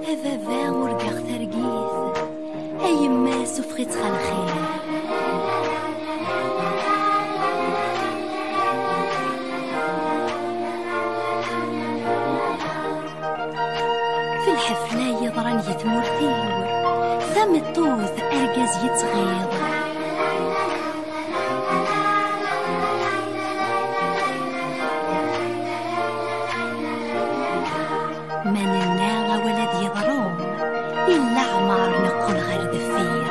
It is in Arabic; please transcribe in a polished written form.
أبابا ورقاغ ترقيث أيما سفخت خالخير في الحفلة يضرن يتمرثيو ثم الطوث أرقاز يتغيظ من الناغ ولد يضروم إلا عمار نقل غير دفير